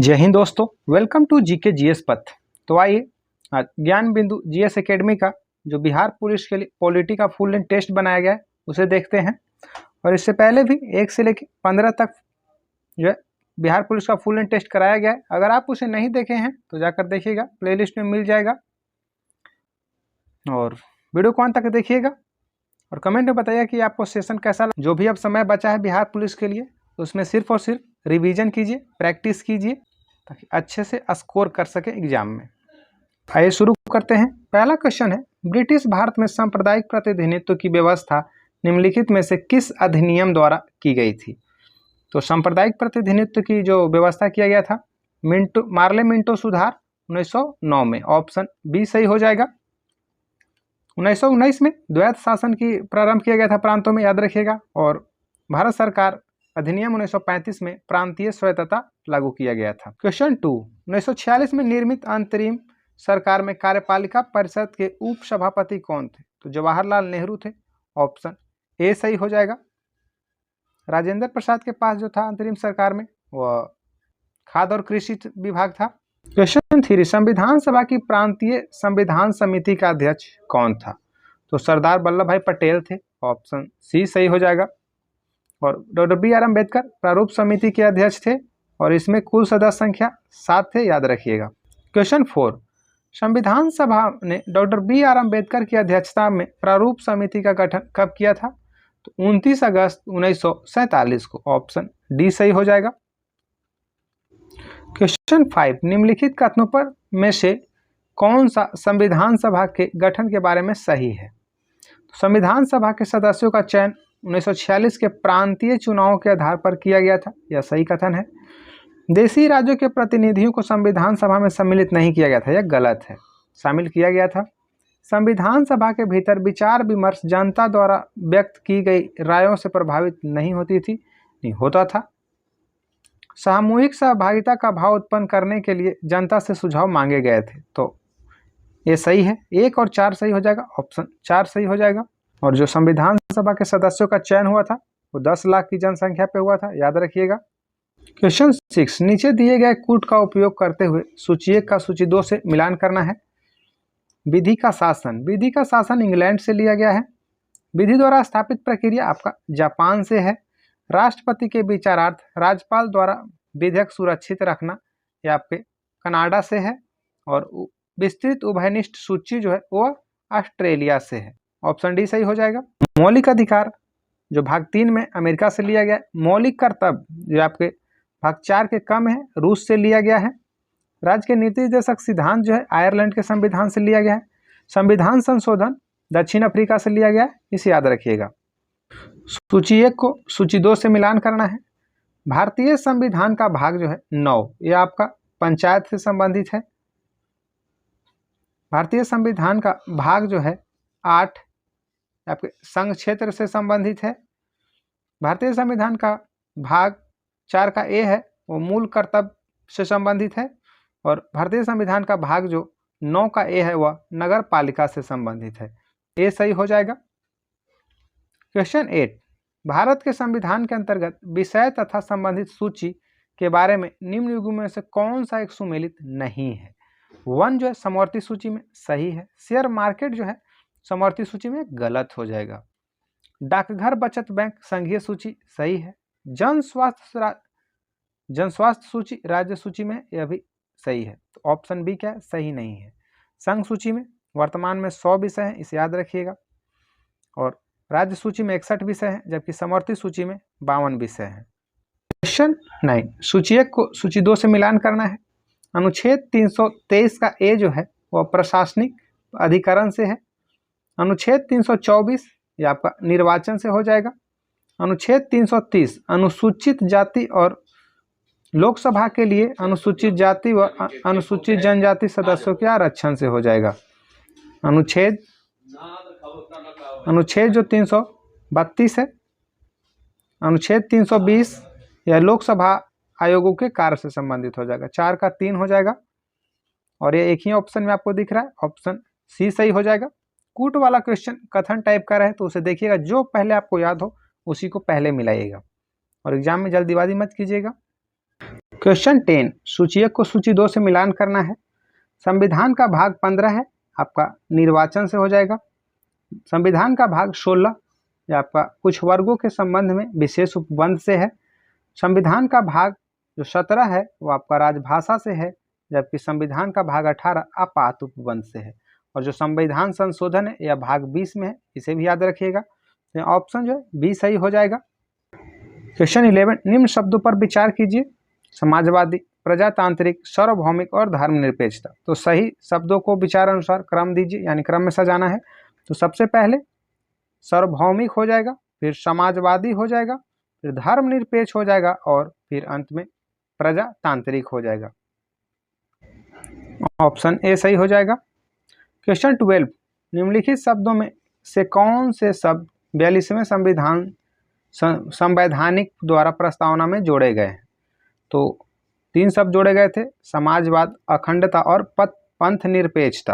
जय हिंद दोस्तों, welcome to GK GS पथ। तो आइए आज ज्ञान बिंदु जीएस एकेडमी का जो बिहार पुलिस के लिए पॉलिटी का फुल लेंथ टेस्ट बनाया गया है उसे देखते हैं। और इससे पहले भी 1 से लेकर 15 तक जो है बिहार पुलिस का फुल लेंथ टेस्ट कराया गया है। अगर आप उसे नहीं देखे हैं तो जाकर देखिएगा, प्लेलिस्ट में मिल जाएगा। और वीडियो को अंत तक देखिएगा और कमेंट में बताइए कि आपको सेशन कैसा लगा। जो भी अब समय बचा है बिहार पुलिस के लिए उसमें सिर्फ और सिर्फ रिवीजन कीजिए, प्रैक्टिस कीजिए ताकि अच्छे से स्कोर कर सके एग्जाम में। आइए शुरू करते हैं। पहला क्वेश्चन है, ब्रिटिश भारत में सांप्रदायिक प्रतिनिधित्व की व्यवस्था निम्नलिखित में से किस अधिनियम द्वारा की गई थी? तो सांप्रदायिक प्रतिनिधित्व की जो व्यवस्था किया गया था मार्ले मिंटो सुधार 1909 में। ऑप्शन बी सही हो जाएगा। 1919 में द्वैत शासन की प्रारंभ किया गया था प्रांतों में, याद रखिएगा। और भारत सरकार अधिनियम 1935 में प्रांतीय स्वायत्तता लागू किया गया था। क्वेश्चन 2, 1946 में निर्मित अंतरिम सरकार में कार्यपालिका परिषद के उप सभापति कौन थे? तो जवाहरलाल नेहरू थे। ऑप्शन ए सही हो जाएगा। राजेंद्र प्रसाद के पास जो था अंतरिम सरकार में वह खाद्य और कृषि विभाग था। क्वेश्चन 3, संविधान सभा की प्रांतीय संविधान समिति का अध्यक्ष कौन था? तो सरदार वल्लभ भाई पटेल थे। ऑप्शन सी सही हो जाएगा। और डॉक्टर बी.आर. अम्बेडकर प्रारूप समिति के अध्यक्ष थे और इसमें कुल सदस्य संख्या 7 थे, याद रखिएगा। क्वेश्चन 4, संविधान सभा ने डॉक्टर बी.आर. अम्बेडकर की अध्यक्षता में प्रारूप समिति का गठन कब किया था? तो 29 अगस्त 1947 को। ऑप्शन डी सही हो जाएगा। क्वेश्चन 5, निम्नलिखित कथनों पर में से कौन सा संविधान सभा के गठन के बारे में सही है? तो संविधान सभा के सदस्यों का चयन 1946 के प्रांतीय चुनावों के आधार पर किया गया था, यह सही कथन है। देशी राज्यों के प्रतिनिधियों को संविधान सभा में सम्मिलित नहीं किया गया था, यह गलत है, शामिल किया गया था। संविधान सभा के भीतर विचार विमर्श जनता द्वारा व्यक्त की गई रायों से प्रभावित नहीं होता था। सामूहिक सहभागिता का भाव उत्पन्न करने के लिए जनता से सुझाव मांगे गए थे, तो ये सही है। 1 और 4 सही हो जाएगा। ऑप्शन 4 सही हो जाएगा। और जो संविधान सभा के सदस्यों का चयन हुआ था वो 10 लाख की जनसंख्या पे हुआ था, याद रखिएगा। क्वेश्चन 6, नीचे दिए गए कूट का उपयोग करते हुए सूची 1 का सूची 2 से मिलान करना है। विधि का शासन इंग्लैंड से लिया गया है। विधि द्वारा स्थापित प्रक्रिया आपका जापान से है। राष्ट्रपति के विचारार्थ राज्यपाल द्वारा विधेयक सुरक्षित रखना यह आपके कनाडा से है। और विस्तृत उभयनिष्ठ सूची जो है वो ऑस्ट्रेलिया से है। ऑप्शन डी सही हो जाएगा। मौलिक अधिकार जो भाग 3 में अमेरिका से लिया गया है। मौलिक कर्तव्य जो आपके भाग 4 के कम है, रूस से लिया गया है। राज्य के नीति निर्देशक सिद्धांत जो है आयरलैंड के संविधान से लिया गया है। संविधान संशोधन दक्षिण अफ्रीका से लिया गया है, इसे याद रखिएगा। सूची 1 को सूची 2 से मिलान करना है। भारतीय संविधान का भाग जो है 9, यह आपका पंचायत से संबंधित है। भारतीय संविधान का भाग जो है 8 आपके संघ क्षेत्र से संबंधित है। भारतीय संविधान का भाग 4 का ए है वो मूल कर्तव्य से संबंधित है। और भारतीय संविधान का भाग जो 9 का ए है वह नगर पालिका से संबंधित है, ए सही हो जाएगा। क्वेश्चन 8, भारत के संविधान के अंतर्गत विषय तथा संबंधित सूची के बारे में निम्न युग्म में से कौन सा एक सुमेलित नहीं है? 1 जो है समवर्ती सूची में सही है। शेयर मार्केट जो है समवर्ती सूची में गलत हो जाएगा। डाकघर बचत बैंक संघीय सूची सही है। जन स्वास्थ्य सूची राज्य सूची में यह भी सही है, तो ऑप्शन बी क्या है? सही नहीं है। संघ सूची में वर्तमान में 100 विषय हैं, इसे याद रखिएगा। और राज्य सूची में 61 विषय हैं, जबकि समवर्ती सूची में 52 विषय हैं। क्वेश्चन 9, सूची 1 को सूची 2 से मिलान करना है। अनुच्छेद 323 का ए जो है वह प्रशासनिक अधिकरण से है। अनुच्छेद 324 ये आपका निर्वाचन से हो जाएगा। अनुच्छेद 330 अनुसूचित जाति और लोकसभा के लिए अनुसूचित जाति व अनुसूचित जनजाति सदस्यों के आरक्षण से हो जाएगा। अनुच्छेद जो 332 है। अनुच्छेद 320 यह लोकसभा आयोगों के कार्य से संबंधित हो जाएगा। 4 का 3 हो जाएगा। और ये एक ही ऑप्शन में आपको दिख रहा है, ऑप्शन सी सही हो जाएगा। कूट वाला क्वेश्चन कथन टाइप का रहे तो उसे देखिएगा, जो पहले आपको याद हो उसी को पहले मिलाइएगा और एग्जाम में जल्दीबाजी मत कीजिएगा। क्वेश्चन 10, सूचीक को सूची 2 से मिलान करना है। संविधान का भाग 15 है, आपका निर्वाचन से हो जाएगा। संविधान का भाग 16 या आपका कुछ वर्गों के संबंध में विशेष उपबंध से है। संविधान का भाग जो 17 है वो आपका राजभाषा से है, जबकि संविधान का भाग 18 आपात उपबंध से है। और जो संविधान संशोधन है यह भाग 20 में है, इसे भी याद रखिएगा। तो ऑप्शन जो है बी सही हो जाएगा। क्वेश्चन 11, निम्न शब्दों पर विचार कीजिए। समाजवादी, प्रजातांत्रिक, सार्वभौमिक और धर्मनिरपेक्षता। तो सही शब्दों को विचार अनुसार क्रम दीजिए, यानी क्रम में सजाना है। तो सबसे पहले सार्वभौमिक हो जाएगा, फिर समाजवादी हो जाएगा, फिर धर्मनिरपेक्ष हो जाएगा और फिर अंत में प्रजातांत्रिक हो जाएगा। ऑप्शन ए सही हो जाएगा। क्वेश्चन 12, निम्नलिखित शब्दों में से कौन से शब्द 42वें संवैधानिक द्वारा प्रस्तावना में जोड़े गए हैं? तो 3 शब्द जोड़े गए थे, समाजवाद, अखंडता और पंथ निरपेक्षता।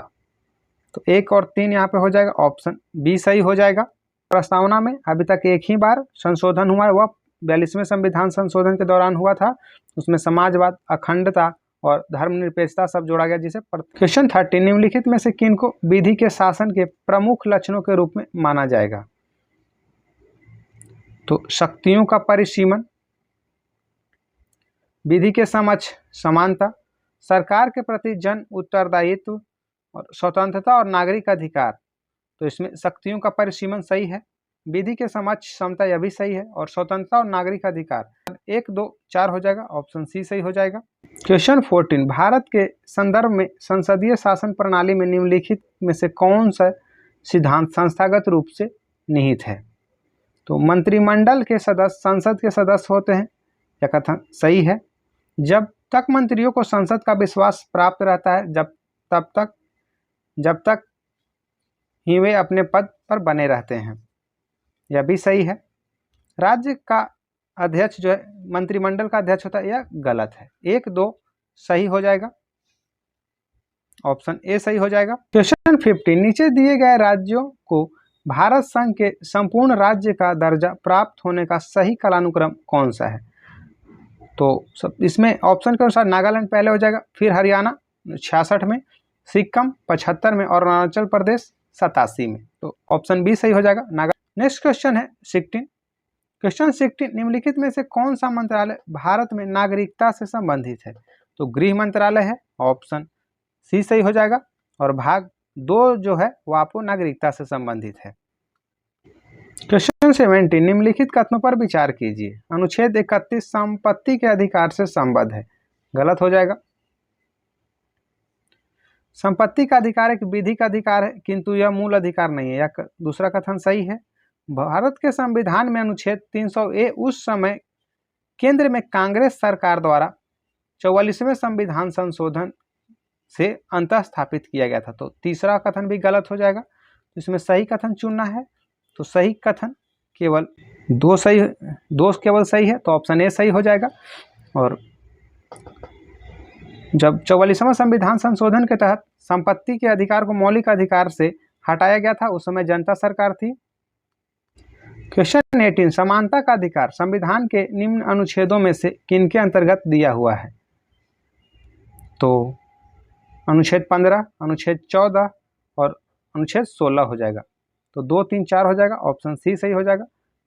तो 1 और 3 यहाँ पे हो जाएगा, ऑप्शन बी सही हो जाएगा। प्रस्तावना में अभी तक एक ही बार संशोधन हुआ है, वह 42वें संविधान संशोधन के दौरान हुआ था। उसमें समाजवाद, अखंडता और धर्मनिरपेक्षता सब जोड़ा गया, जिसे क्वेश्चन 13, निम्नलिखित में से किन को विधि के शासन के प्रमुख लक्षणों के रूप में माना जाएगा? तो शक्तियों का परिसीमन, विधि के समक्ष समानता, सरकार के प्रति जन उत्तरदायित्व और स्वतंत्रता और नागरिक अधिकार। तो इसमें शक्तियों का परिसीमन सही है, विधि के समक्ष समता यह भी सही है, और स्वतंत्रता और नागरिक अधिकार 1, 2, 4 हो जाएगा, ऑप्शन सी सही हो जाएगा। क्वेश्चन 14, भारत के संदर्भ में संसदीय शासन प्रणाली में निम्नलिखित में से कौन सा सिद्धांत संस्थागत रूप से निहित है? तो मंत्रिमंडल के सदस्य संसद के सदस्य होते हैं, यह कथन सही है। जब तक मंत्रियों को संसद का विश्वास प्राप्त रहता है जब तक ही वे अपने पद पर बने रहते हैं, यह भी सही है। राज्य का अध्यक्ष जो है मंत्रिमंडल का अध्यक्ष होता है, यह गलत है। 1, 2 सही हो जाएगा, ऑप्शन ए सही हो जाएगा। क्वेश्चन 15, नीचे दिए गए राज्यों को भारत संघ के संपूर्ण राज्य का दर्जा प्राप्त होने का सही कालानुक्रम कौन सा है? तो इसमें ऑप्शन के अनुसार नागालैंड पहले हो जाएगा, फिर हरियाणा 66 में, सिक्किम 75 में और अरुणाचल प्रदेश 87 में। तो ऑप्शन बी सही हो जाएगा, नागालैंड। नेक्स्ट क्वेश्चन है 16, क्वेश्चन 16, निम्नलिखित में से कौन सा मंत्रालय भारत में नागरिकता से संबंधित है? तो गृह मंत्रालय है, ऑप्शन सी सही हो जाएगा। और भाग 2 जो है वो आपको नागरिकता से संबंधित है। क्वेश्चन 17, निम्नलिखित कथनों पर विचार कीजिए। अनुच्छेद 31 संपत्ति के अधिकार से संबद्ध है, गलत हो जाएगा। संपत्ति का अधिकार एक विधिक अधिकार है, किंतु यह मूल अधिकार नहीं है, यह दूसरा कथन सही है। भारत के संविधान में अनुच्छेद 300A उस समय केंद्र में कांग्रेस सरकार द्वारा 44वें संविधान संशोधन से अंतः स्थापित किया गया था। तो तीसरा कथन भी गलत हो जाएगा, तो इसमें सही कथन चुनना है। तो सही कथन केवल 2 केवल सही है, तो ऑप्शन ए सही हो जाएगा। और जब 44वां संविधान संशोधन के तहत संपत्ति के अधिकार को मौलिक अधिकार से हटाया गया था, उस समय जनता सरकार थी। क्वेश्चन 18, समानता का अधिकार संविधान के निम्न अनुच्छेदों में से किनके अंतर्गत दिया हुआ है? तो अनुच्छेद 15, अनुच्छेद 14 और अनुच्छेद 16 हो जाएगा। तो 2, 3, 4 हो जाएगा, ऑप्शन सी सही हो जाएगा।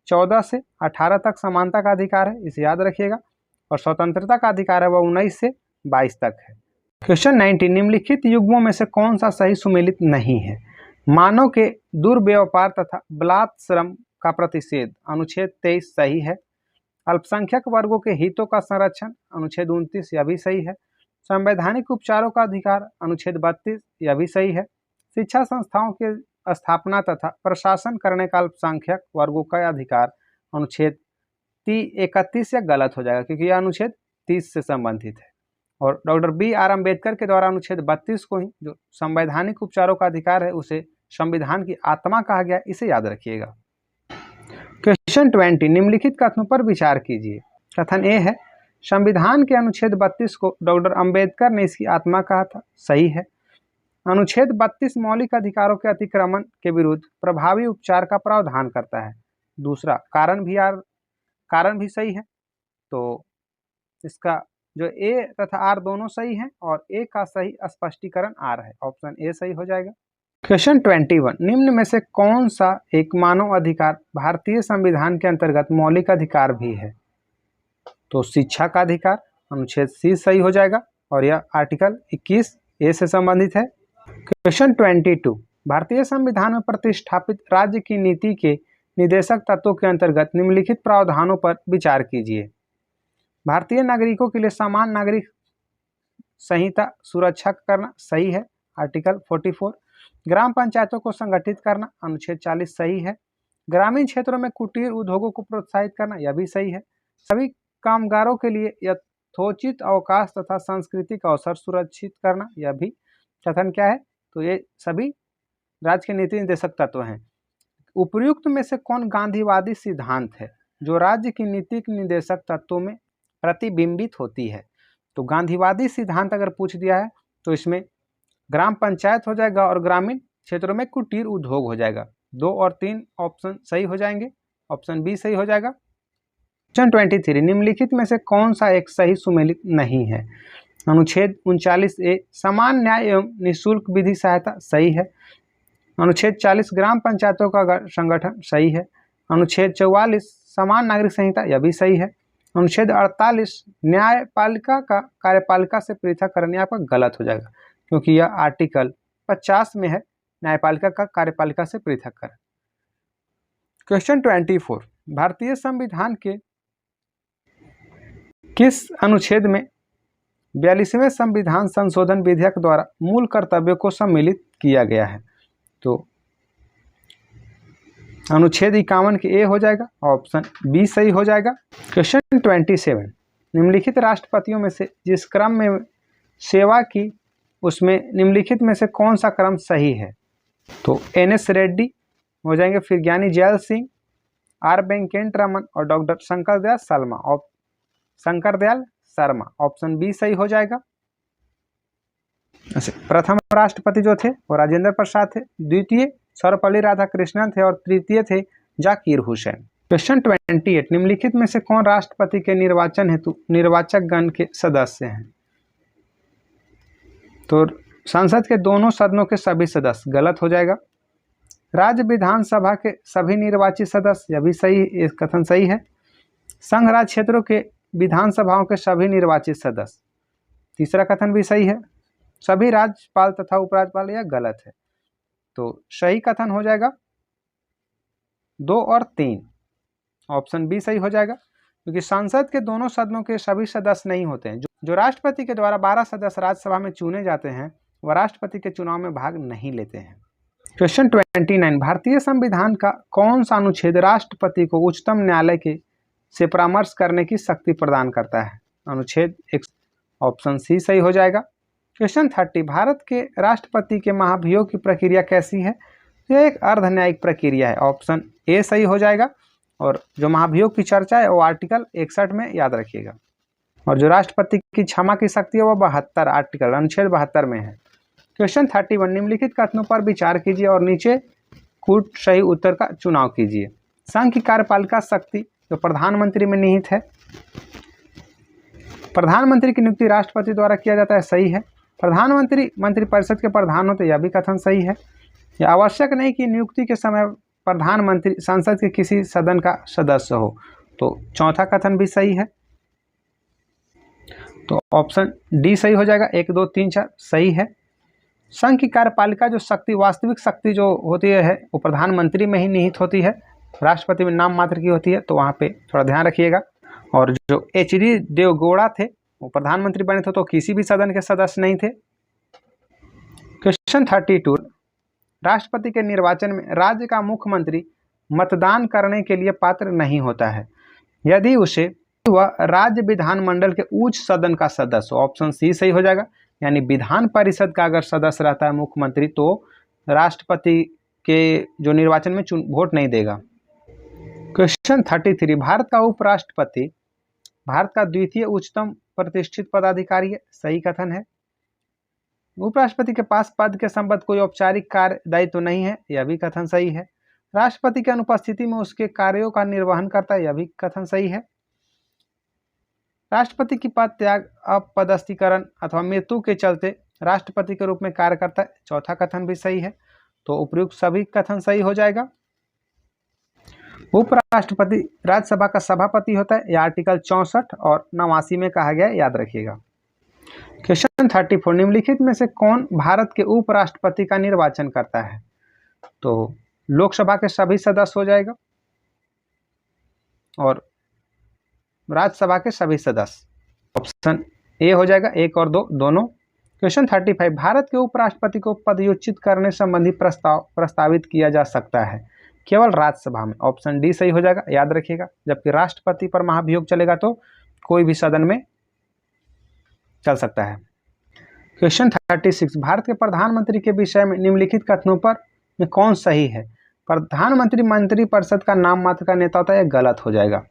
14 से 18 तक समानता का अधिकार है, इसे याद रखिएगा। और स्वतंत्रता का अधिकार है वह 19 से 22 तक है। क्वेश्चन 19, निम्नलिखित युग्मों में से कौन सा सही सुमेलित नहीं है? मानव के दुर्व्यापार तथा बलात् श्रम का प्रतिषेध, अनुच्छेद 23 सही है। अल्पसंख्यक वर्गों के हितों का संरक्षण, अनुच्छेद 29 यह भी सही है। संवैधानिक उपचारों का अधिकार, अनुच्छेद 32 यह भी सही है। शिक्षा संस्थाओं के स्थापना तथा प्रशासन करने का अल्पसंख्यक वर्गों का अधिकार, अनुच्छेद 31 यह गलत हो जाएगा, क्योंकि यह अनुच्छेद 30 से संबंधित है। और डॉक्टर B.R. अम्बेडकर के द्वारा अनुच्छेद 32 को ही जो संवैधानिक उपचारों का अधिकार है उसे संविधान की आत्मा कहा गया, इसे याद रखिएगा। क्वेश्चन 20, निम्नलिखित कथनों पर विचार कीजिए। कथन ए है, संविधान के अनुच्छेद 32 को डॉक्टर अम्बेडकर ने इसकी आत्मा कहा था, सही है। अनुच्छेद 32 मौलिक अधिकारों के अतिक्रमण के विरुद्ध प्रभावी उपचार का प्रावधान करता है। दूसरा कारण भी सही है। तो इसका जो ए तथा आर दोनों सही हैं और ए का सही स्पष्टीकरण आर है। ऑप्शन ए सही हो जाएगा। क्वेश्चन 21, निम्न में से कौन सा एक मानव अधिकार भारतीय संविधान के अंतर्गत मौलिक अधिकार भी है? तो शिक्षा का अधिकार, अनुच्छेद सी सही हो जाएगा और यह आर्टिकल 21 ए से संबंधित है। क्वेश्चन 22, भारतीय संविधान में प्रतिष्ठापित राज्य की नीति के निर्देशक तत्वों के अंतर्गत निम्नलिखित प्रावधानों पर विचार कीजिए। भारतीय नागरिकों के लिए समान नागरिक संहिता सुरक्षा करना सही है, आर्टिकल 44। ग्राम पंचायतों को संगठित करना, अनुच्छेद 40 सही है। ग्रामीण क्षेत्रों में कुटीर उद्योगों को प्रोत्साहित करना, यह भी सही है। सभी कामगारों के लिए यथोचित अवकाश तथा सांस्कृतिक अवसर सुरक्षित करना, यह भी कथन क्या है? तो ये सभी राज्य के नीति निर्देशक तत्व हैं। उपर्युक्त में से कौन गांधीवादी सिद्धांत है जो राज्य की नीतिक निर्देशक तत्वों में प्रतिबिंबित होती है? तो गांधीवादी सिद्धांत अगर पूछ दिया है तो इसमें ग्राम पंचायत हो जाएगा और ग्रामीण क्षेत्रों में कुटीर उद्योग हो जाएगा। 2 और 3 ऑप्शन सही हो जाएंगे, ऑप्शन बी सही हो जाएगा। क्वेश्चन 23, निम्नलिखित में से कौन सा एक सही सुमेलित नहीं है? अनुच्छेद 39A समान न्याय एवं निःशुल्क विधि सहायता सही है। अनुच्छेद 40 ग्राम पंचायतों का संगठन सही है। अनुच्छेद 44 समान नागरिक संहिता, यह भी सही है। अनुच्छेद 48 न्यायपालिका का कार्यपालिका से पृथककरण, आपका गलत हो जाएगा क्योंकि यह आर्टिकल 50 में है, न्यायपालिका का कार्यपालिका से पृथककरण। क्वेश्चन 24, भारतीय संविधान के किस अनुच्छेद में 42वें संविधान संशोधन विधेयक द्वारा मूल कर्तव्यों को सम्मिलित किया गया है? तो अनुच्छेद 51 के ए हो जाएगा, ऑप्शन बी सही हो जाएगा। क्वेश्चन 27, निम्नलिखित राष्ट्रपतियों में से जिस क्रम में सेवा की उसमें निम्नलिखित में से कौन सा क्रम सही है? तो एन.एस. रेड्डी हो जाएंगे, फिर ज्ञानी जैल सिंह, आर वेंकट रमन और doctor Shankar Dayal Sharma, option B सही हो जाएगा। प्रथम राष्ट्रपति जो थे वो राजेंद्र प्रसाद थे, द्वितीय सर्वपल्ली राधाकृष्णन थे और तृतीय थे जाकिर हुसैन। क्वेश्चन 28, निम्नलिखित में से कौन राष्ट्रपति के निर्वाचन हेतु निर्वाचक गण के सदस्य हैं? तो संसद के दोनों सदनों के सभी सदस्य, गलत हो जाएगा। राज्य विधानसभा के सभी निर्वाचित सदस्य, यह भी सही, कथन सही है। संघ राज्य क्षेत्रों के विधानसभाओं के सभी निर्वाचित सदस्य, तीसरा कथन भी सही है। सभी राज्यपाल तथा उपराज्यपाल, यह गलत है। तो सही कथन हो जाएगा 2 और 3, ऑप्शन बी सही हो जाएगा क्योंकि संसद के दोनों सदनों के सभी सदस्य नहीं होते हैं। जो राष्ट्रपति के द्वारा 12 सदस्य राज्यसभा में चुने जाते हैं वह राष्ट्रपति के चुनाव में भाग नहीं लेते हैं। क्वेश्चन 29, भारतीय संविधान का कौन सा अनुच्छेद राष्ट्रपति को उच्चतम न्यायालय से परामर्श करने की शक्ति प्रदान करता है? अनुच्छेद 1, ऑप्शन सी सही हो जाएगा। क्वेश्चन 30, भारत के राष्ट्रपति के महाभियोग की प्रक्रिया कैसी है? यह एक अर्ध न्यायिक प्रक्रिया है, ऑप्शन ए सही हो जाएगा। और जो महाभियोग की चर्चा है वो आर्टिकल 61 में, याद रखिएगा। और जो राष्ट्रपति की क्षमा की शक्ति है वो 72 आर्टिकल अनुच्छेद 72 में है। क्वेश्चन 31, निम्नलिखित कथनों पर विचार कीजिए और नीचे कूट सही उत्तर का चुनाव कीजिए। संघ की कार्यपालिका शक्ति जो प्रधानमंत्री में निहित है, प्रधानमंत्री की नियुक्ति राष्ट्रपति द्वारा किया जाता है, सही है। प्रधानमंत्री मंत्रिपरिषद के प्रधान होते, यह भी कथन सही है। यह आवश्यक नहीं कि नियुक्ति के समय प्रधानमंत्री संसद के किसी सदन का सदस्य हो, तो चौथा कथन भी सही है। तो ऑप्शन डी सही हो जाएगा, 1, 2, 3, 4 सही है। संघ की कार्यपालिका जो शक्ति, वास्तविक शक्ति जो होती है वो प्रधानमंत्री में ही निहित होती है, राष्ट्रपति में नाम मात्र की होती है, तो वहाँ पे थोड़ा ध्यान रखिएगा। और जो एच.डी. देवगौड़ा थे वो प्रधानमंत्री बने थे तो किसी भी सदन के सदस्य नहीं थे। क्वेश्चन 32, राष्ट्रपति के निर्वाचन में राज्य का मुख्यमंत्री मतदान करने के लिए पात्र नहीं होता है यदि उसे वह राज्य विधानमंडल के उच्च सदन का सदस्य, ऑप्शन सी सही हो जाएगा। यानी विधान परिषद का अगर सदस्य रहता है मुख्यमंत्री तो राष्ट्रपति के जो निर्वाचन में वोट नहीं देगा। क्वेश्चन 33, भारत का उपराष्ट्रपति भारत का द्वितीय उच्चतम प्रतिष्ठित पदाधिकारी है, सही कथन है। उपराष्ट्रपति के पास पद के संबंध कोई औपचारिक कार्य दायित्व तो नहीं है, यह भी कथन सही है। राष्ट्रपति की अनुपस्थिति में उसके कार्यों का निर्वहन करता है, यह भी कथन सही है। राष्ट्रपति की पद त्याग, अपदस्थीकरण अथवा मृत्यु के चलते राष्ट्रपति के रूप में कार्य करता है, चौथा कथन भी सही है। तो उपयुक्त सभी कथन सही हो जाएगा। उपराष्ट्रपति राज्यसभा का सभापति होता है, यह आर्टिकल 64 और 89 में कहा गया है, याद रखिएगा। क्वेश्चन 34, निम्नलिखित में से कौन भारत के उपराष्ट्रपति का निर्वाचन करता है? तो लोकसभा के सभी सदस्य हो जाएगा और राज्यसभा के सभी सदस्य। ऑप्शन ए हो जाएगा, 1 और 2 दोनों। क्वेश्चन 35, भारत के उपराष्ट्रपति को पदच्युत करने संबंधी प्रस्ताव प्रस्तावित किया जा सकता है केवल राज्यसभा में। ऑप्शन डी सही हो जाएगा, याद रखिएगा। जबकि राष्ट्रपति पर महाभियोग चलेगा तो कोई भी सदन में चल सकता है। क्वेश्चन 36, भारत के प्रधानमंत्री के विषय में निम्नलिखित कथनों पर में कौन सही है? प्रधानमंत्री मंत्रिपरिषद का नाम मात्र का नेता होता है, यह गलत हो जाएगा।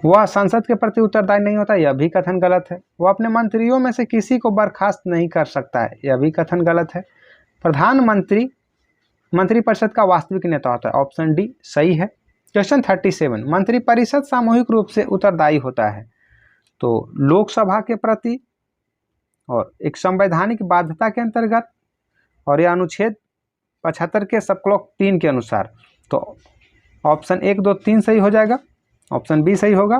वह संसद के प्रति उत्तरदायी नहीं होता, यह भी कथन गलत है। वह अपने मंत्रियों में से किसी को बर्खास्त नहीं कर सकता है, यह भी कथन गलत है। प्रधानमंत्री मंत्रिपरिषद का वास्तविक नेता होता है, ऑप्शन डी सही है। क्वेश्चन 37, मंत्रिपरिषद सामूहिक रूप से उत्तरदायी होता है तो लोकसभा के प्रति और एक संवैधानिक बाध्यता के अंतर्गत, और यह अनुच्छेद 75 के सब क्लॉक 3 के अनुसार। तो ऑप्शन 1, 2, 3 सही हो जाएगा, ऑप्शन बी सही होगा।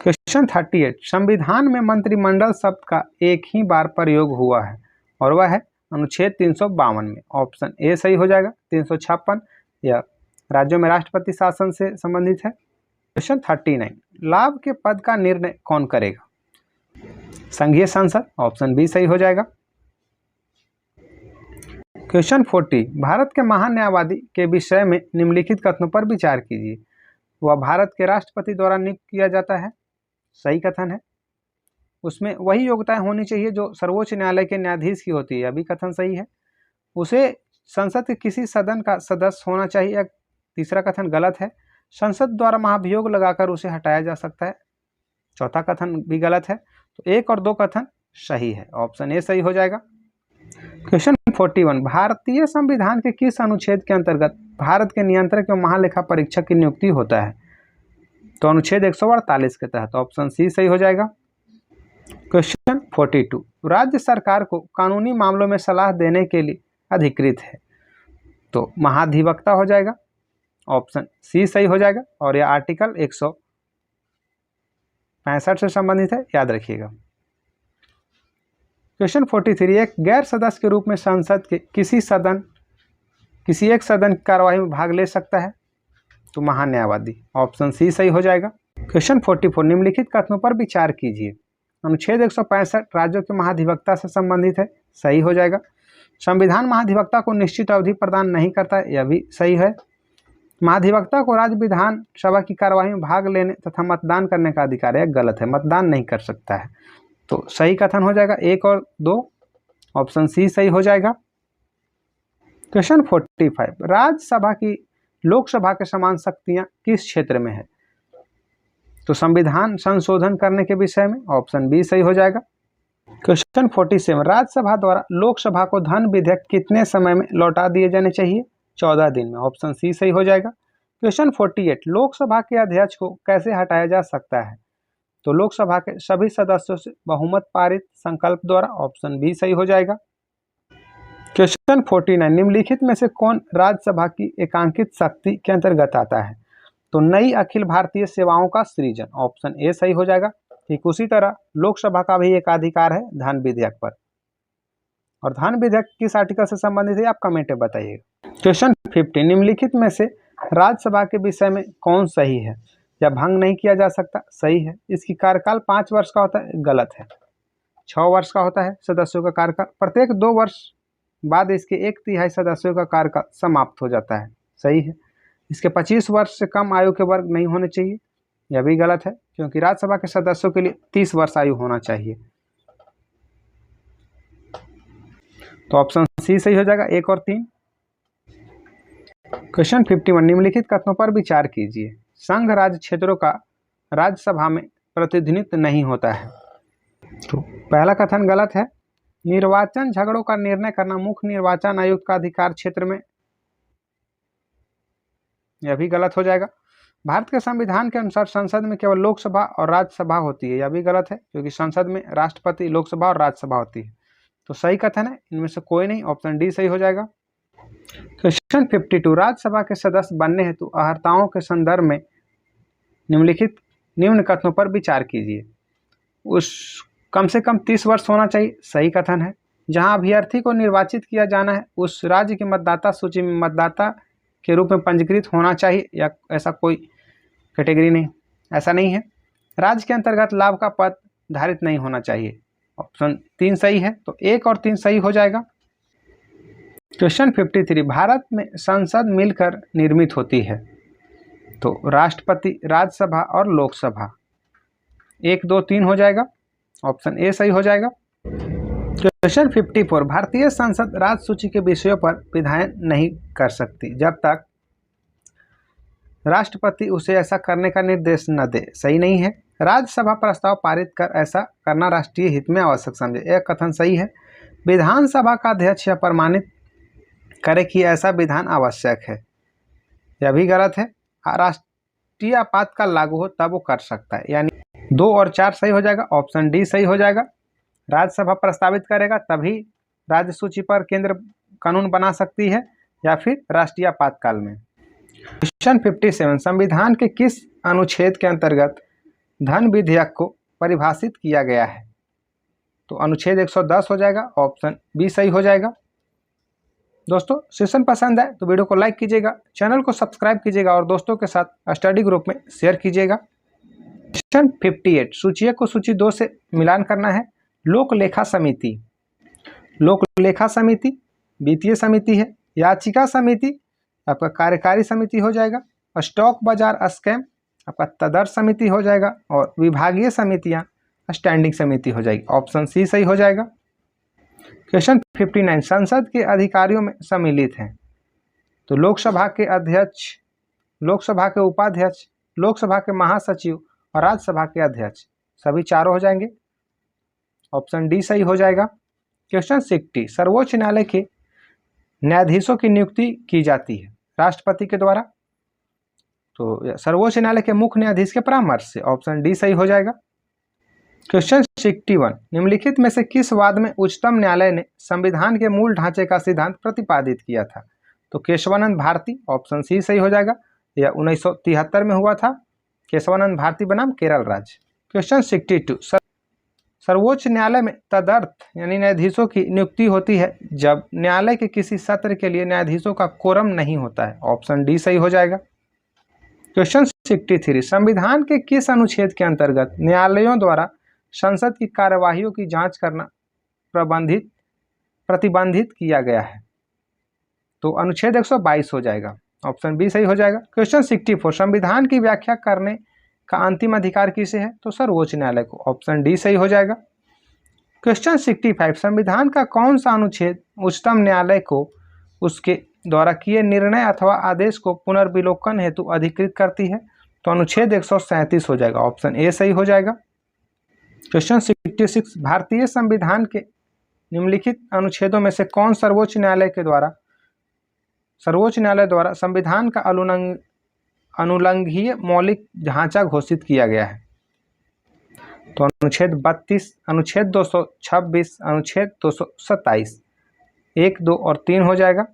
क्वेश्चन 38, संविधान में मंत्रिमंडल शब्द का एक ही बार प्रयोग हुआ है और वह है अनुच्छेद 352 में। ऑप्शन ए सही हो जाएगा। 356 यह राज्यों में राष्ट्रपति शासन से संबंधित है। क्वेश्चन 39, लाभ के पद का निर्णय कौन करेगा? संघीय संसद, ऑप्शन बी सही हो जाएगा। क्वेश्चन 40, भारत के महान न्यायवादी के विषय में निम्नलिखित कथनों पर विचार कीजिए। वह भारत के राष्ट्रपति द्वारा नियुक्त किया जाता है, सही कथन है। उसमें वही योग्यताएं होनी चाहिए जो सर्वोच्च न्यायालय के न्यायाधीश की होती है, यह भी कथन सही है। उसे संसद के किसी सदन का सदस्य होना चाहिए, यह तीसरा कथन गलत है। संसद द्वारा महाभियोग लगाकर उसे हटाया जा सकता है, चौथा कथन भी गलत है। तो 1 और 2 कथन सही है, ऑप्शन ए सही हो जाएगा। क्वेश्चन 41, भारतीय संविधान के किस अनुच्छेद के अंतर्गत भारत के नियंत्रक एवं महालेखा परीक्षक की नियुक्ति होता है? तो अनुच्छेद 148 के तहत, ऑप्शन सी सही हो जाएगा। क्वेश्चन 42, राज्य सरकार को कानूनी मामलों में सलाह देने के लिए अधिकृत है तो महाधिवक्ता हो जाएगा, ऑप्शन सी सही हो जाएगा। और यह आर्टिकल 165 से संबंधित है, याद रखिएगा। क्वेश्चन 43, एक गैर सदस्य के रूप में संसद के किसी एक सदन की कार्यवाही में भाग ले सकता है तो महान न्यायवादी, ऑप्शन सी सही हो जाएगा। क्वेश्चन 44, निम्नलिखित कथनों पर विचार कीजिए। अनुच्छेद 165 राज्यों के महाधिवक्ता से संबंधित है, सही हो जाएगा। संविधान महाधिवक्ता को निश्चित अवधि प्रदान नहीं करता है, यह भी सही है। महाधिवक्ता को राज्य विधानसभा की कार्यवाही में भाग लेने तथा मतदान करने का अधिकार है, गलत है, मतदान नहीं कर सकता है। तो सही कथन हो जाएगा 1 और 2, ऑप्शन सी सही हो जाएगा। क्वेश्चन 45, राज्यसभा की लोकसभा के समान शक्तियां किस क्षेत्र में है? तो संविधान संशोधन करने के विषय में, ऑप्शन बी सही हो जाएगा। क्वेश्चन 47, राज्यसभा द्वारा लोकसभा को धन विधेयक कितने समय में लौटा दिए जाने चाहिए? 14 दिन में, ऑप्शन सी सही हो जाएगा। क्वेश्चन 48, लोकसभा के अध्यक्ष को कैसे हटाया जा सकता है? तो लोकसभा के सभी सदस्यों से बहुमत पारित संकल्प द्वारा, ऑप्शन बी सही हो जाएगा। क्वेश्चन 49, निम्नलिखित में से कौन राज्यसभा की एकांकित शक्ति के अंतर्गत आता है? तो नई अखिल भारतीय सेवाओं का सृजन, ऑप्शन ए सही हो जाएगा। ठीक उसी तरह लोकसभा का भी एकाधिकार है धन विधेयक पर, और धन विधेयक किस आर्टिकल से संबंधित है आप कमेंट में बताइएगा। क्वेश्चन 50, निम्नलिखित में से राज्यसभा के विषय में कौन सही है? या भंग नहीं किया जा सकता, सही है। इसकी कार्यकाल 5 वर्ष का होता है, गलत है। 6 वर्ष का होता है सदस्यों का कार्यकाल, प्रत्येक 2 वर्ष बाद इसके 1/3 सदस्यों का कार्यकाल समाप्त हो जाता है, सही है। इसके 25 वर्ष से कम आयु के वर्ग नहीं होने चाहिए, यह भी गलत है, क्योंकि राज्यसभा के सदस्यों के लिए 30 वर्ष आयु होना चाहिए। तो ऑप्शन सी सही हो जाएगा, 1 और 3। क्वेश्चन 51, निम्नलिखित कथनों पर विचार कीजिए। संघ राज्य क्षेत्रों का राज्यसभा में प्रतिनिधित्व नहीं होता है। तो पहला कथन गलत है। निर्वाचन झगड़ों का निर्णय करना मुख्य निर्वाचन आयुक्त का अधिकार क्षेत्र में, यह भी गलत हो जाएगा। भारत के संविधान के अनुसार संसद में केवल लोकसभा और राज्यसभा होती है, यह भी गलत है क्योंकि संसद में राष्ट्रपति, लोकसभा और राज्यसभा होती है। तो सही कथन है इनमें से कोई नहीं, ऑप्शन डी सही हो जाएगा। क्वेश्चन 52, राज्यसभा के सदस्य बनने हेतु अर्हताओं के संदर्भ में निम्नलिखित निम्न कथनों पर विचार कीजिए। उस कम से कम 30 वर्ष होना चाहिए, सही कथन है। जहां अभ्यर्थी को निर्वाचित किया जाना है उस राज्य की मतदाता सूची में मतदाता के रूप में पंजीकृत होना चाहिए, या ऐसा कोई कैटेगरी नहीं, ऐसा नहीं है। राज्य के अंतर्गत लाभ का पद धारित नहीं होना चाहिए, ऑप्शन 3 सही है। तो 1 और 3 सही हो जाएगा। क्वेश्चन 53, भारत में संसद मिलकर निर्मित होती है। तो राष्ट्रपति, राज्यसभा और लोकसभा, 1, 2, 3 हो जाएगा, ऑप्शन ए सही हो जाएगा। क्वेश्चन 54, भारतीय संसद राज्य सूची के विषयों पर विधायन नहीं कर सकती जब तक राष्ट्रपति उसे ऐसा करने का निर्देश न दे, सही नहीं है। राज्यसभा प्रस्ताव पारित कर ऐसा करना राष्ट्रीय हित में आवश्यक समझे, यह कथन सही है। विधानसभा का अध्यक्ष यह प्रमाणित करे कि ऐसा विधान आवश्यक है, यह भी गलत है। राष्ट्रीय आपातकाल लागू हो तब वो कर सकता है, यानी 2 और 4 सही हो जाएगा, ऑप्शन डी सही हो जाएगा। राज्यसभा प्रस्तावित करेगा तभी राज्य सूची पर केंद्र कानून बना सकती है या फिर राष्ट्रीय आपातकाल में। क्वेश्चन 57, संविधान के किस अनुच्छेद के अंतर्गत धन विधेयक को परिभाषित किया गया है? तो अनुच्छेद 110 हो जाएगा, ऑप्शन बी सही हो जाएगा। दोस्तों सेशन पसंद आए तो वीडियो को लाइक कीजिएगा, चैनल को सब्सक्राइब कीजिएगा और दोस्तों के साथ स्टडी ग्रुप में शेयर कीजिएगा। क्वेश्चन 58, सूचीय को सूची 2 से मिलान करना है। लोक लेखा समिति, लोक लेखा समिति वित्तीय समिति है। याचिका समिति आपका कार्यकारी समिति हो जाएगा। स्टॉक बाजार स्कैम आपका तदर्थ समिति हो जाएगा और विभागीय समितियां स्टैंडिंग समिति हो जाएगी, ऑप्शन सी सही हो जाएगा। क्वेश्चन 59, संसद के अधिकारियों में सम्मिलित हैं। तो लोकसभा के अध्यक्ष, लोकसभा के उपाध्यक्ष, लोकसभा के महासचिव और राज्यसभा के अध्यक्ष, सभी चारों हो जाएंगे, ऑप्शन डी सही हो जाएगा। क्वेश्चन 60, सर्वोच्च न्यायालय के न्यायाधीशों की नियुक्ति की जाती है राष्ट्रपति के द्वारा। तो सर्वोच्च न्यायालय के मुख्य न्यायाधीश के परामर्श से, ऑप्शन डी सही हो जाएगा। क्वेश्चन 61, निम्नलिखित में से किस वाद में उच्चतम न्यायालय ने संविधान के मूल ढांचे का सिद्धांत प्रतिपादित किया था? तो केशवानंद भारती, ऑप्शन सी सही हो जाएगा। यह 1973 में हुआ था। केशवानंद भारती बनाम केरल राज्य। क्वेश्चन 62, सर्वोच्च न्यायालय में तदर्थ यानी न्यायाधीशों की नियुक्ति होती है जब न्यायालय के किसी सत्र के लिए न्यायाधीशों का कोरम नहीं होता है, ऑप्शन डी सही हो जाएगा। क्वेश्चन 63, संविधान के किस अनुच्छेद के अंतर्गत न्यायालयों द्वारा संसद की कार्यवाहियों की जांच करना प्रतिबंधित किया गया है? तो अनुच्छेद 122 हो जाएगा, ऑप्शन बी सही हो जाएगा। क्वेश्चन 64, संविधान की व्याख्या करने का अंतिम अधिकार किसे है? तो सर्वोच्च न्यायालय को, ऑप्शन डी सही हो जाएगा। क्वेश्चन 65, संविधान का कौन सा अनुच्छेद उच्चतम न्यायालय को उसके द्वारा किए निर्णय अथवा आदेश को पुनर्विलोकन हेतु अधिकृत करती है? तो अनुच्छेद 137 हो जाएगा, ऑप्शन ए सही हो जाएगा। क्वेश्चन 66, भारतीय संविधान के निम्नलिखित अनुच्छेदों में से कौन सर्वोच्च न्यायालय द्वारा संविधान का अनुलंघनीय मौलिक ढांचा घोषित किया गया है? तो अनुच्छेद 32, अनुच्छेद 226, अनुच्छेद 227, 1, 2 और 3 हो जाएगा,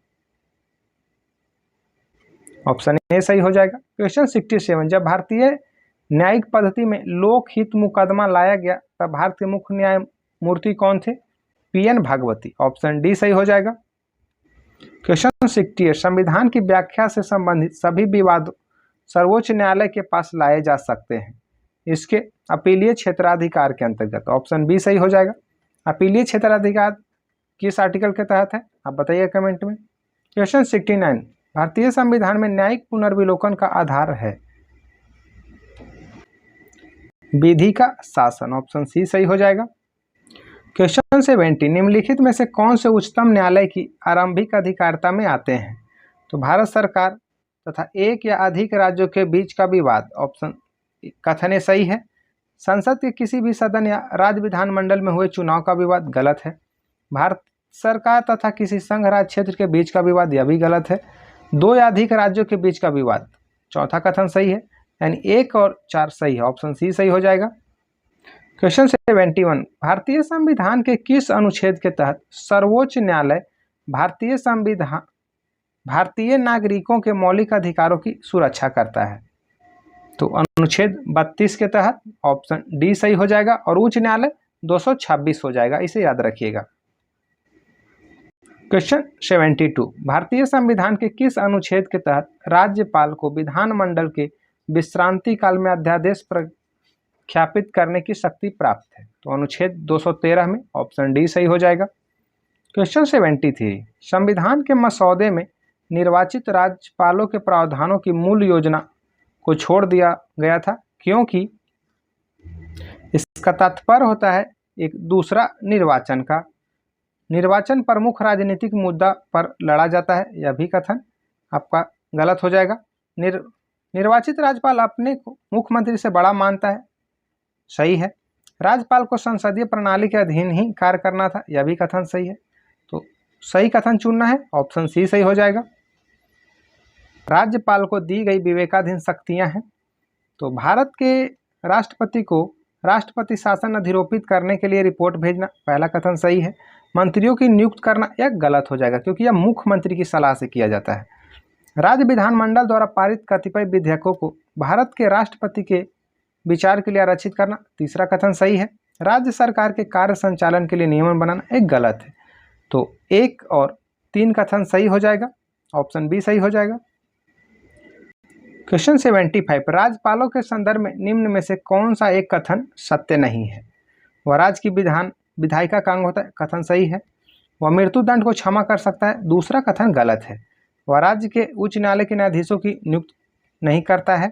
ऑप्शन ए सही हो जाएगा। क्वेश्चन 67, जब भारतीय न्यायिक पद्धति में लोकहित मुकदमा लाया गया तब भारत के मुख्य न्यायमूर्ति कौन थे? पीएन भागवती, ऑप्शन डी सही हो जाएगा। क्वेश्चन 68, संविधान की व्याख्या से संबंधित सभी विवाद सर्वोच्च न्यायालय के पास लाए जा सकते हैं इसके अपीलीय क्षेत्राधिकार के अंतर्गत, ऑप्शन बी सही हो जाएगा। अपीलीय क्षेत्राधिकार किस आर्टिकल के तहत है आप बताइए कमेंट में। क्वेश्चन 69, भारतीय संविधान में न्यायिक पुनर्विलोकन का आधार है विधि का शासन, ऑप्शन सी सही हो जाएगा। क्वेश्चन 70, निम्नलिखित में से कौन से उच्चतम न्यायालय की आरंभिक अधिकारिता में आते हैं? तो भारत सरकार तथा एक या अधिक राज्यों के बीच का विवाद, ऑप्शन कथन ए सही है। संसद के किसी भी सदन या राज्य विधानमंडल में हुए चुनाव का विवाद, गलत है। भारत सरकार तथा किसी संघ राज्य क्षेत्र के बीच का विवाद, यह भी गलत है। 2 या अधिक राज्यों के बीच का विवाद, चौथा कथन सही है। यानी 1 और 4 सही है, ऑप्शन सी सही हो जाएगा। क्वेश्चन 71, भारतीय संविधान के किस अनुच्छेद के तहत सर्वोच्च न्यायालय भारतीय नागरिकों के मौलिक अधिकारों की सुरक्षा करता है? तो अनुच्छेद 32 के तहत, ऑप्शन डी सही हो जाएगा। और उच्च न्यायालय 226 हो जाएगा, इसे याद रखिएगा। क्वेश्चन 72, भारतीय संविधान के किस अनुच्छेद के तहत राज्यपाल को विधानमंडल के विश्रांति काल में अध्यादेश प्रख्यापित करने की शक्ति प्राप्त है? तो अनुच्छेद 213 में, ऑप्शन डी सही हो जाएगा। क्वेश्चन 73, संविधान के मसौदे में निर्वाचित राज्यपालों के प्रावधानों की मूल योजना को छोड़ दिया गया था, क्योंकि इसका तात्पर्य होता है एक दूसरा निर्वाचन प्रमुख राजनीतिक मुद्दा पर लड़ा जाता है। यह भी कथन आपका गलत हो जाएगा। निर्वाचित राज्यपाल अपने को मुख्यमंत्री से बड़ा मानता है, सही है। राज्यपाल को संसदीय प्रणाली के अधीन ही कार्य करना था, यह भी कथन सही है। तो सही कथन चुनना है, ऑप्शन सी सही हो जाएगा। राज्यपाल को दी गई विवेकाधीन शक्तियां हैं। तो भारत के राष्ट्रपति को राष्ट्रपति शासन अधिरोपित करने के लिए रिपोर्ट भेजना, पहला कथन सही है। मंत्रियों की नियुक्त करना, यह गलत हो जाएगा क्योंकि यह मुख्यमंत्री की सलाह से किया जाता है। राज्य विधानमंडल द्वारा पारित कतिपय विधेयकों को भारत के राष्ट्रपति के विचार के लिए आरक्षित करना, तीसरा कथन सही है। राज्य सरकार के कार्य संचालन के लिए नियमन बनाना, एक गलत है। तो 1 और 3 कथन सही हो जाएगा, ऑप्शन बी सही हो जाएगा। क्वेश्चन 75, राज्यपालों के संदर्भ में निम्न में से कौन सा एक कथन सत्य नहीं है? वह राज्य की विधायिका का अंग होता है, कथन सही है। वह मृत्युदंड को क्षमा कर सकता है, दूसरा कथन गलत है। वह राज्य के उच्च न्यायालय के न्यायाधीशों की नियुक्त नहीं करता है,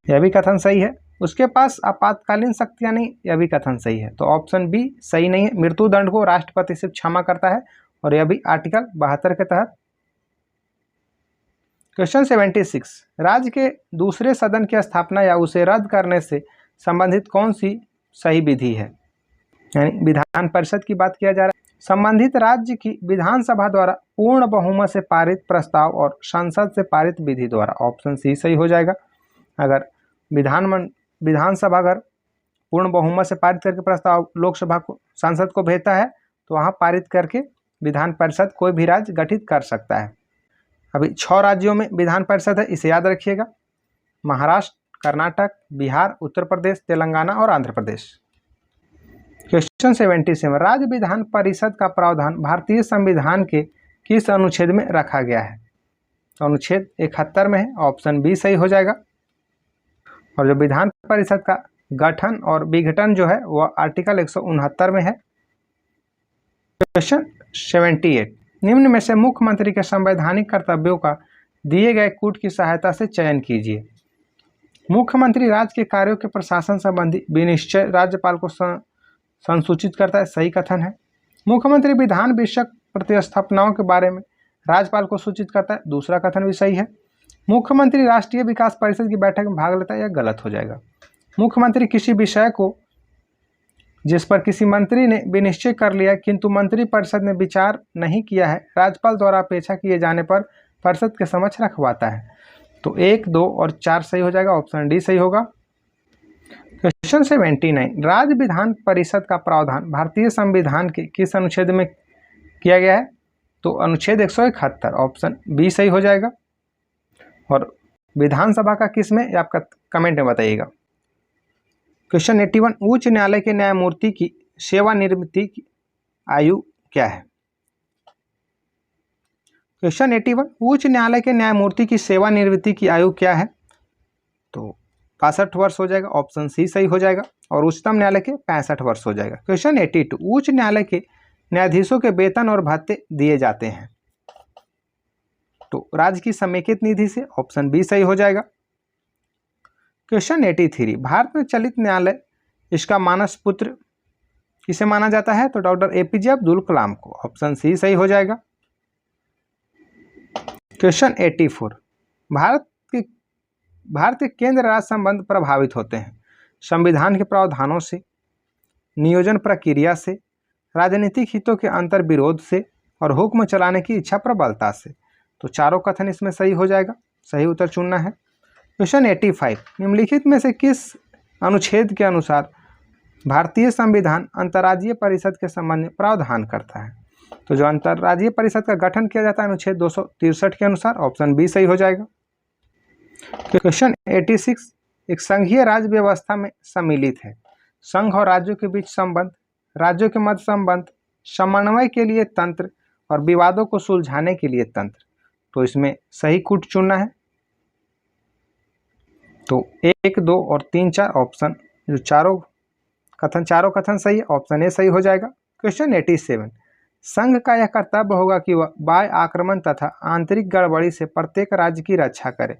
यह भी कथन सही है। उसके पास आपातकालीन शक्तियां नहीं, यह भी कथन सही है। तो ऑप्शन बी सही नहीं है। मृत्युदंड को राष्ट्रपति से क्षमा करता है और यह भी आर्टिकल 72 के तहत। क्वेश्चन 76, राज्य के दूसरे सदन की स्थापना या उसे रद्द करने से संबंधित कौन सी सही विधि है? यानी विधान परिषद की बात किया जा रहा है। संबंधित राज्य की विधानसभा द्वारा पूर्ण बहुमत से पारित प्रस्ताव और संसद से पारित विधि द्वारा, ऑप्शन सी सही हो जाएगा। अगर विधानसभा अगर पूर्ण बहुमत से पारित करके प्रस्ताव लोकसभा को संसद को भेजता है तो वहाँ पारित करके विधान परिषद कोई भी राज्य गठित कर सकता है। अभी 6 राज्यों में विधान परिषद है, इसे याद रखिएगा। महाराष्ट्र, कर्नाटक, बिहार, उत्तर प्रदेश, तेलंगाना और आंध्र प्रदेश। क्वेश्चन 77, राज्य विधान परिषद का प्रावधान भारतीय संविधान के किस अनुच्छेद में रखा गया है? अनुच्छेद 71 में है, ऑप्शन बी सही हो जाएगा। और जो विधान परिषद का गठन और विघटन जो है वह आर्टिकल 169 में है। क्वेश्चन 78, निम्न में से मुख्यमंत्री के संवैधानिक कर्तव्यों का दिए गए कूट की सहायता से चयन कीजिए। मुख्यमंत्री राज्य के कार्यों के प्रशासन संबंधी विनिश्चय राज्यपाल को संसूचित करता है, सही कथन है। मुख्यमंत्री विधान विषयक प्रतिस्थापनाओं के बारे में राज्यपाल को सूचित करता है, दूसरा कथन भी सही है। मुख्यमंत्री राष्ट्रीय विकास परिषद की बैठक में भाग लेता है, यह गलत हो जाएगा। मुख्यमंत्री किसी विषय को जिस पर किसी मंत्री ने विनिश्चय कर लिया किंतु मंत्री परिषद ने विचार नहीं किया है, राज्यपाल द्वारा अपेक्षा किए जाने पर परिषद के समक्ष रखवाता है। तो 1, 2 और 4 सही हो जाएगा, ऑप्शन डी सही होगा। क्वेश्चन 79, राज्य विधान परिषद का प्रावधान भारतीय संविधान के किस अनुच्छेद में किया गया है? तो अनुच्छेद 171, ऑप्शन बी सही हो जाएगा। और विधानसभा का किस में, ये आपका कमेंट में बताइएगा। क्वेश्चन 81, उच्च न्यायालय के न्यायमूर्ति की सेवानिवृत्ति की आयु क्या है? क्वेश्चन 81, उच्च न्यायालय के न्यायमूर्ति की सेवानिवृत्ति की आयु क्या है? तो 65 वर्ष हो जाएगा, ऑप्शन सी सही हो जाएगा। और उच्चतम न्यायालय के 65 वर्ष हो जाएगा। क्वेश्चन 82, उच्च न्यायालय के न्यायाधीशों के वेतन और भत्ते दिए जाते हैं तो राज्य की समेकित निधि से, ऑप्शन बी सही हो जाएगा। क्वेश्चन 83, भारत में चलित न्यायालय इसका मानस पुत्र किसे माना जाता है? तो डॉक्टर एपीजे अब्दुल कलाम को, ऑप्शन सी सही हो जाएगा। क्वेश्चन 84, भारत के केंद्र राज्य संबंध प्रभावित होते हैं संविधान के प्रावधानों से, नियोजन प्रक्रिया से, राजनीतिक हितों के अंतर विरोध से और हुक्म चलाने की इच्छा प्रबलता से। तो चारों कथन इसमें सही हो जाएगा, सही उत्तर चुनना है। क्वेश्चन 85, निम्नलिखित में से किस अनुच्छेद के अनुसार भारतीय संविधान अंतर्राज्यीय परिषद के संबंध में प्रावधान करता है? तो जो अंतर्राज्यीय परिषद का गठन किया जाता है अनुच्छेद 263 के अनुसार, ऑप्शन बी सही हो जाएगा। क्वेश्चन 86, एक संघीय राज्य व्यवस्था में सम्मिलित है संघ और राज्यों के बीच संबंध, राज्यों के मध्य संबंध, समन्वय के लिए तंत्र और विवादों को सुलझाने के लिए तंत्र। तो इसमें सही कूट चुनना है। तो 1, 2 और 3, 4 ऑप्शन जो चारों कथन सही है, ऑप्शन ए सही हो जाएगा। क्वेश्चन 87, संघ का यह कर्तव्य होगा कि वह बाह्य आक्रमण तथा आंतरिक गड़बड़ी से प्रत्येक राज्य की रक्षा करे।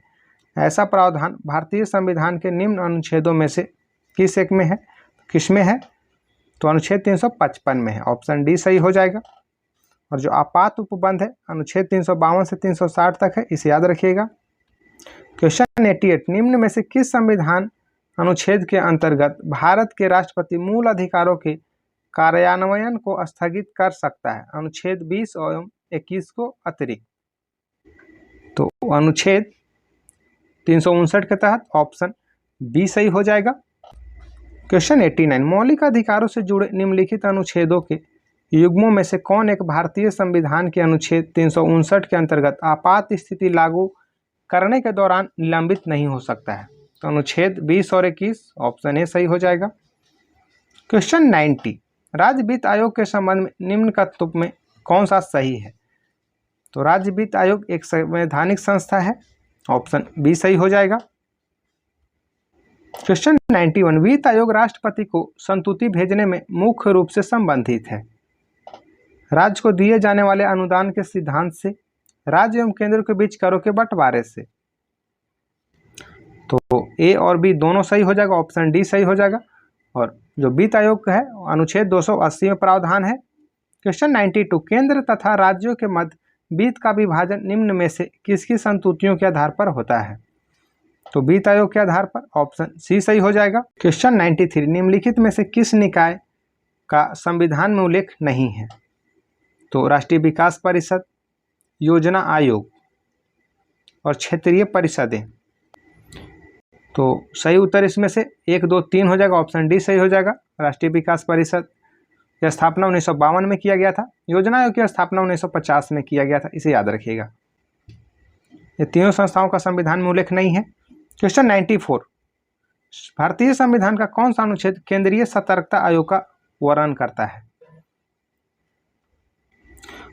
ऐसा प्रावधान भारतीय संविधान के निम्न अनुच्छेदों में से किस में है? तो अनुच्छेद 355 में है, ऑप्शन डी सही हो जाएगा। और जो आपात उपबंध है अनुच्छेद 352 से 360 तक है, इसे याद रखिएगा। क्वेश्चन 88, निम्न में से किस संविधान अनुच्छेद के अंतर्गत भारत के राष्ट्रपति मूल अधिकारों के कार्यान्वयन को स्थगित कर सकता है? अनुच्छेद 20 और 21 को अतिरिक्त। तो अनुच्छेद 359 के तहत ऑप्शन बी सही हो जाएगा। क्वेश्चन 89, मौलिक अधिकारों से जुड़े निम्नलिखित अनुच्छेदों के युग्मों में से कौन एक भारतीय संविधान के अनुच्छेद 359 के अंतर्गत आपात स्थिति लागू करने के दौरान निलंबित नहीं हो सकता है? तो अनुच्छेद 20 और 21, ऑप्शन ए सही हो जाएगा। क्वेश्चन 90, राज्य वित्त आयोग के संबंध में निम्न कथनों में कौन सा सही है? तो राज्य वित्त आयोग एक संवैधानिक संस्था है, ऑप्शन बी सही हो जाएगा। क्वेश्चन 91, वित्त आयोग राष्ट्रपति को संतुति भेजने में मुख्य रूप से संबंधित है। राज्य को दिए जाने वाले अनुदान के सिद्धांत से, राज्य एवं केंद्र के बीच करों के बंटवारे से। तो ए और बी दोनों सही हो जाएगा, ऑप्शन डी सही हो जाएगा। और जो वित्त आयोग है अनुच्छेद 280 में प्रावधान है। क्वेश्चन 92, केंद्र तथा राज्यों के मध्य वित्त का विभाजन निम्न में से किसकी संतुतियों के आधार पर होता है? तो वित्त आयोग के आधार पर, ऑप्शन सी सही हो जाएगा। क्वेश्चन 93, निम्नलिखित में से किस निकाय का संविधान में उल्लेख नहीं है? तो राष्ट्रीय विकास परिषद, योजना आयोग और क्षेत्रीय परिषदें। तो सही उत्तर इसमें से 1, 2, 3 हो जाएगा, ऑप्शन डी सही हो जाएगा। राष्ट्रीय विकास परिषद की स्थापना 1952 में किया गया था, योजना आयोग की स्थापना 1950 में किया गया था, इसे याद रखिएगा। ये तीनों संस्थाओं का संविधान में उल्लेख नहीं है। क्वेश्चन 94, भारतीय संविधान का कौन सा अनुच्छेद केंद्रीय सतर्कता आयोग का वर्णन करता है?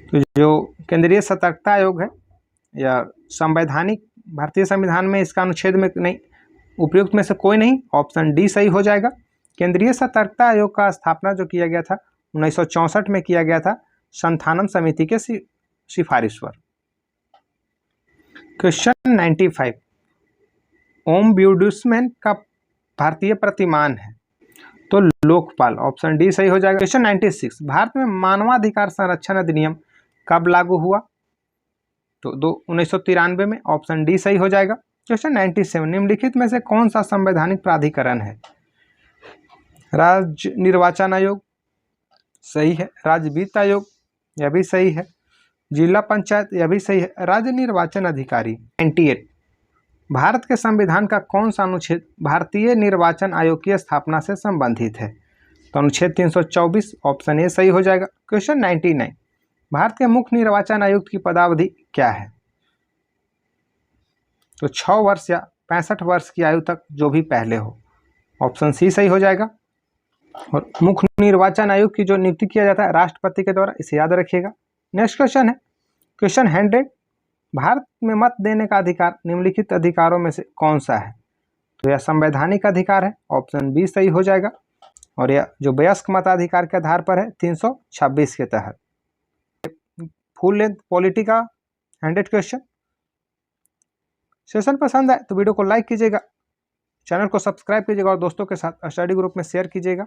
तो जो केंद्रीय सतर्कता आयोग है या संवैधानिक भारतीय संविधान में इसका अनुच्छेद में नहीं, उपयुक्त में से कोई नहीं, ऑप्शन डी सही हो जाएगा। केंद्रीय सतर्कता आयोग का स्थापना जो किया गया था 1964 में किया गया था, संथानम समिति के सिफारिश पर। क्वेश्चन 95, ओम्बुड्समैन का भारतीय प्रतिमान है? तो लोकपाल, ऑप्शन डी सही हो जाएगा। क्वेश्चन 96, भारत में मानवाधिकार संरक्षण अधिनियम कब लागू हुआ? तो 1993 में, ऑप्शन डी सही हो जाएगा। क्वेश्चन 97, निम्नलिखित में से कौन सा संवैधानिक प्राधिकरण है? राज्य निर्वाचन आयोग सही है, राज्य वित्त आयोग यह भी सही है, जिला पंचायत यह भी सही है, राज्य निर्वाचन अधिकारी। 98, भारत के संविधान का कौन सा अनुच्छेद भारतीय निर्वाचन आयोग की स्थापना से संबंधित है? तो अनुच्छेद 324, ऑप्शन ए सही हो जाएगा। क्वेश्चन 99, भारत के मुख्य निर्वाचन आयुक्त की पदावधि क्या है? तो 6 वर्ष या 65 वर्ष की आयु तक, जो भी पहले हो, ऑप्शन सी सही हो जाएगा। और मुख्य निर्वाचन आयुक्त की जो नियुक्ति किया जाता है राष्ट्रपति के द्वारा, इसे याद रखिएगा। नेक्स्ट क्वेश्चन है क्वेश्चन 100, भारत में मत देने का अधिकार निम्नलिखित अधिकारों में से कौन सा है? तो यह संवैधानिक अधिकार है, ऑप्शन बी सही हो जाएगा। और यह जो वयस्क मताधिकार के आधार पर है 326 के तहत। फुल लेंथ पॉलिटी का 100 क्वेश्चन। सेशन पसंद आए तो वीडियो को लाइक कीजिएगा, चैनल को सब्सक्राइब कीजिएगा और दोस्तों के साथ स्टडी ग्रुप में शेयर कीजिएगा।